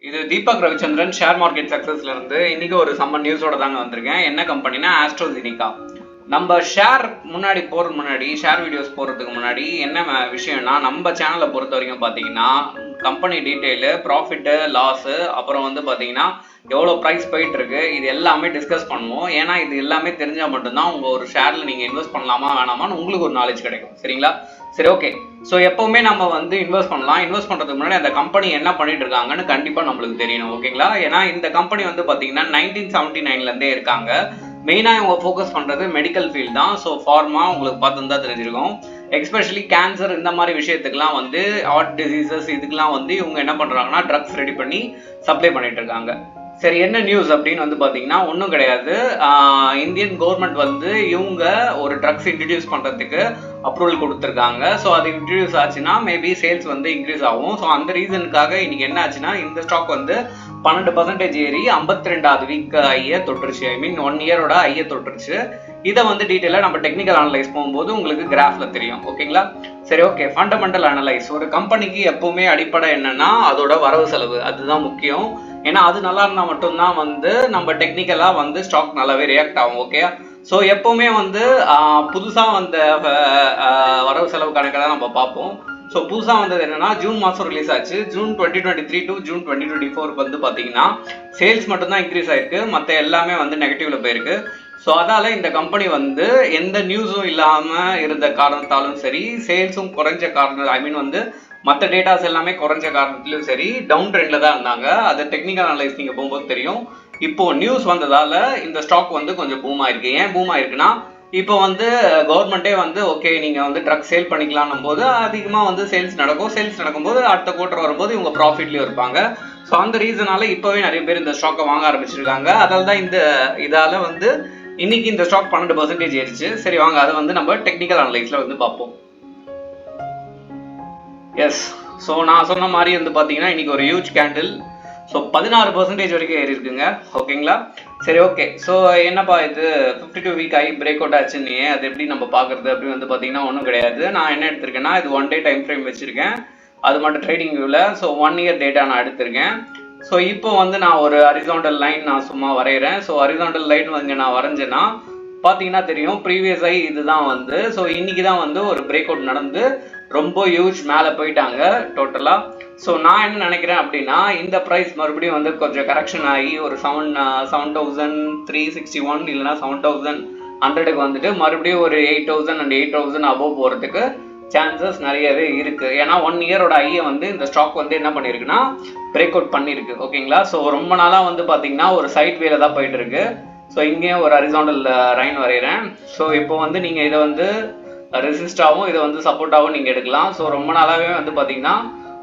இது Deepak Ravichandran share market சக்சஸ்ல இருந்து இன்னைக்கு ஒரு சம்மர் நியூஸோட தாங்க வந்திருக்கேன். என்ன கம்பெனினா ஆஸ்ட்ரோஜெனிகா. நம்ம ஷேர் ஷேர் வீடியோஸ் போறதுக்கு முன்னாடி என்ன விஷயம்னா, நம்ம சேனலை பொறுத்த வரைக்கும் பார்த்தீங்கன்னா கம்பெனி டீட்டெயிலு, ப்ராஃபிட்டு, லாஸு, அப்புறம் வந்து பார்த்தீங்கன்னா எவ்வளோ ப்ரைஸ் போயிட்டு இருக்கு, இது எல்லாமே டிஸ்கஸ் பண்ணுவோம். ஏன்னா இது எல்லாமே தெரிஞ்சால் மட்டும்தான் உங்கள் ஒரு ஷேரில் நீங்கள் இன்வெஸ்ட் பண்ணலாமா வேணாமான்னு உங்களுக்கு ஒரு நாலேஜ் கிடைக்கும். சரிங்களா? சரி, ஓகே. ஸோ எப்போவுமே நம்ம வந்து இன்வெஸ்ட் பண்ணலாம். இன்வெஸ்ட் பண்ணுறதுக்கு முன்னாடி அந்த கம்பெனி என்ன பண்ணிட்டு இருக்காங்கன்னு கண்டிப்பாக நம்மளுக்கு தெரியணும். ஓகேங்களா? ஏன்னா இந்த கம்பெனி வந்து பார்த்தீங்கன்னா 1979லேருந்தே இருக்காங்க. மெயினாக இவங்க ஃபோக்கஸ் பண்ணுறது மெடிக்கல் ஃபீல்ட் தான். ஸோ ஃபார்மா உங்களுக்கு பார்த்துருந்தா தெரிஞ்சிருக்கும். எஸ்பெஷலி கேன்சர் இந்த மாதிரி விஷயத்துக்குலாம் வந்து ஹார்ட் டிசீசஸ் இதுக்கெல்லாம் வந்து இவங்க என்ன பண்ணுறாங்கன்னா ட்ரக்ஸ் ரெடி பண்ணி சப்ளை பண்ணிட்டு இருக்காங்க. சரி, என்ன நியூஸ் அப்படின்னு வந்து பார்த்தீங்கன்னா ஒன்றும் கிடையாது. இந்தியன் கவர்மெண்ட் வந்து இவங்க ஒரு ட்ரக்ஸ் இன்ட்ரடியூஸ் பண்ணுறதுக்கு அப்ரூவல் கொடுத்துருக்காங்க. ஸோ அது இன்ட்ரடியூஸ் ஆச்சுன்னா மேபி சேல்ஸ் வந்து இன்க்ரீஸ் ஆகும். ஸோ அந்த ரீசனுக்காக இன்னைக்கு என்ன ஆச்சுன்னா இந்த ஸ்டாக் வந்து 12% ஏறி 52வது வீக் ஐயை தொட்டுருச்சு. ஐ மீன் 1 இயரோட ஐயை தொட்டுருச்சு. இதை வந்து டீட்டெயிலாக நம்ம டெக்னிக்கல் அனலைஸ் போகும்போது உங்களுக்கு கிராஃப்ல தெரியும். ஓகேங்களா? சரி, ஓகே. Fundamental analyse. ஒரு கம்பெனிக்கு எப்பவுமே அடிப்படை என்னன்னா அதோட வரவு செலவு, அதுதான் முக்கியம். ஏன்னா அது நல்லா இருந்தால் மட்டும்தான் வந்து நம்ம டெக்னிக்கலாக வந்து ஸ்டாக் நல்லாவே ரியாக்ட் ஆகும். ஓகே. ஸோ எப்போவுமே வந்து புதுசாக வந்த வரவு செலவு கணக்கை தான் நம்ம பார்ப்போம். ஸோ புதுசாக வந்தது என்னன்னா ஜூன் மாதம் ரிலீஸ் ஆச்சு. ஜூன் 2023 டு ஜூன் 2024 வந்து பார்த்தீங்கன்னா சேல்ஸ் மட்டும்தான் இன்க்ரீஸ் ஆயிருக்கு, மற்ற எல்லாமே வந்து நெகட்டிவ்ல போயிருக்கு. ஸோ அதால இந்த கம்பெனி வந்து எந்த நியூஸும் இல்லாமல் இருந்த காரணத்தாலும் சரி, சேல்ஸும் குறைஞ்ச காரணம், ஐ மீன் வந்து மற்ற டேட்டாஸ் எல்லாமே குறைஞ்ச காரணத்திலும் சரி டவுன் ட்ரெண்ட்ல தான் இருந்தாங்க. அது டெக்னிக்கல் அனலைஸ் நீங்கள் போகும்போது தெரியும். இப்போ நியூஸ் வந்ததால இந்த ஸ்டாக் வந்து கொஞ்சம் பூம் ஆயிருக்கு. ஏன் பூம் ஆயிருக்குன்னா, இப்போ வந்து கவர்மெண்ட்டே வந்து ஓகே நீங்கள் வந்து ட்ரக் சேல் பண்ணிக்கலாம்னும் போது அதிகமாக வந்து சேல்ஸ் நடக்கும். சேல்ஸ் நடக்கும்போது அடுத்த குவார்டர் வரும்போது இவங்க ப்ராஃபிட்லேயும் இருப்பாங்க. ஸோ அந்த ரீசனால இப்போவே நிறைய பேர் இந்த ஸ்டாக்கை வாங்க ஆரம்பிச்சிருக்காங்க. அதால் தான் இதால் வந்து இன்னைக்கு இந்த ஸ்டாக் 12% ஏறிச்சு. சரி, வாங்க அதை வந்து நம்ம டெக்னிக்கல் அனலைஸ்ல வந்து பார்ப்போம். எஸ், ஸோ நான் சொன்ன மாதிரி வந்து பார்த்தீங்கன்னா இன்னைக்கு ஒரு ஹியூஜ் கேண்டில். ஸோ 16% வரைக்கும் ஏறி இருக்குங்க. ஓகேங்களா? சரி, ஓகே. ஸோ என்னப்பா இது 52 வீக் ஆகி பிரேக் அவுட் ஆச்சுன்னு அது எப்படி நம்ம பார்க்குறது அப்படின்னு வந்து பார்த்தீங்கன்னா ஒன்றும் கிடையாது. நான் என்ன எடுத்திருக்கேன்னா இது 1 டே டைம் ஃப்ரேம் வச்சுருக்கேன், அது மட்டும் ட்ரேடிங் வியூவில். ஸோ 1 இயர் டேட்டா நான் எடுத்திருக்கேன். ஸோ இப்போ வந்து நான் ஒரு ஹரிசாண்டல் லைன் நான் சும்மா வரைகிறேன். ஸோ ஹரிசாண்டல் லைன் வந்து நான் வரைஞ்சேன்னா பார்த்தீங்கன்னா தெரியும் ப்ரீவியஸ் ஐ இதுதான் வந்து. ஸோ இன்னைக்கு தான் வந்து ஒரு பிரேக் அவுட் நடந்து ரொம்ப ஹியூஜ் மேலே போயிட்டாங்க டோட்டலாக. ஸோ நான் என்ன நினைக்கிறேன் அப்படின்னா இந்த ப்ரைஸ் மறுபடியும் வந்து கொஞ்சம் கரெக்ஷன் ஆகி ஒரு 7,361 இல்லைனா 7,100க்கு வந்துட்டு மறுபடியும் ஒரு 8,000 அண்ட் 8,000 அபோவ் போகிறதுக்கு சான்சஸ் நிறையவே இருக்கு. ஏன்னா 1 இயரோட ஐயை வந்து இந்த ஸ்டாக் வந்து என்ன பண்ணிருக்குன்னா பிரேக் அவுட் பண்ணிருக்கு. ஓகேங்களா? ஸோ ரொம்ப நாளாக வந்து பார்த்தீங்கன்னா ஒரு சைட் வேல தான் போயிட்டு இருக்கு. ஸோ இங்கேயும் ஒரு ஹரிசாண்டல் லைன் வரைகிறேன். ஸோ இப்போ வந்து நீங்கள் இதை வந்து ரெசிஸ்டாகவும் இதை வந்து சப்போர்ட்டாகவும் நீங்கள் எடுக்கலாம். ஸோ ரொம்ப நாளாகவே வந்து பார்த்தீங்கன்னா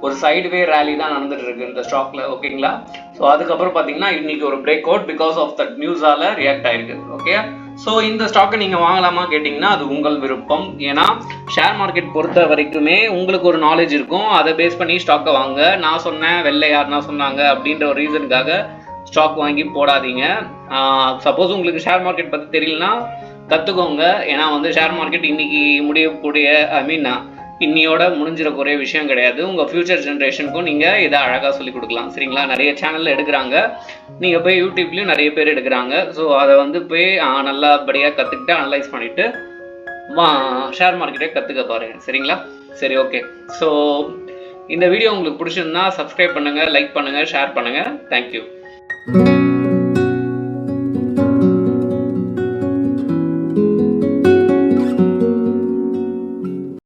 ஒரு சைடுவே ரேலி தான் நடந்துட்டு இருக்கு இந்த ஸ்டாக்ல. ஓகேங்களா? ஸோ அதுக்கப்புறம் பார்த்தீங்கன்னா இன்னைக்கு ஒரு break out because of that நியூஸால ரியாக்ட் ஆயிருக்கு. ஓகே. ஸோ இந்த ஸ்டாக்கை நீங்கள் வாங்கலாமா கேட்டிங்கன்னா அது உங்கள் விருப்பம். ஏன்னா ஷேர் மார்க்கெட் பொறுத்த வரைக்குமே உங்களுக்கு ஒரு நாலேஜ் இருக்கும், அதை பேஸ் பண்ணி ஸ்டாக்கை வாங்க. நான் சொன்னேன், வெளில யாருன்னா சொன்னாங்க அப்படின்ற ஒரு ரீசனுக்காக ஸ்டாக் வாங்கி போடாதீங்க. சப்போஸ் உங்களுக்கு ஷேர் மார்க்கெட் பற்றி தெரியலனா கற்றுக்கோங்க. ஏன்னா வந்து ஷேர் மார்க்கெட் இன்னைக்கு முடியக்கூடிய இன்னையோட முடிஞ்சிடக்கூடிய விஷயம் கிடையாது. உங்கள் ஃபியூச்சர் ஜென்ரேஷனுக்கும் நீங்கள் இதை அழகாக சொல்லி கொடுக்கலாம். சரிங்களா? நிறைய சேனலில் எடுக்கிறாங்க, நீங்கள் போய் யூடியூப்லேயும் நிறைய பேர் எடுக்கிறாங்க. ஸோ அதை வந்து போய் நல்லபடியாக கற்றுக்கிட்டு அனலைஸ் பண்ணிவிட்டு ஷேர் மார்க்கெட்டை கற்றுக்க பாருங்கள். சரிங்களா? சரி, ஓகே. ஸோ இந்த வீடியோ உங்களுக்கு பிடிச்சிருந்தா சப்ஸ்கிரைப் பண்ணுங்கள், லைக் பண்ணுங்கள், ஷேர் பண்ணுங்கள். தேங்க்யூ.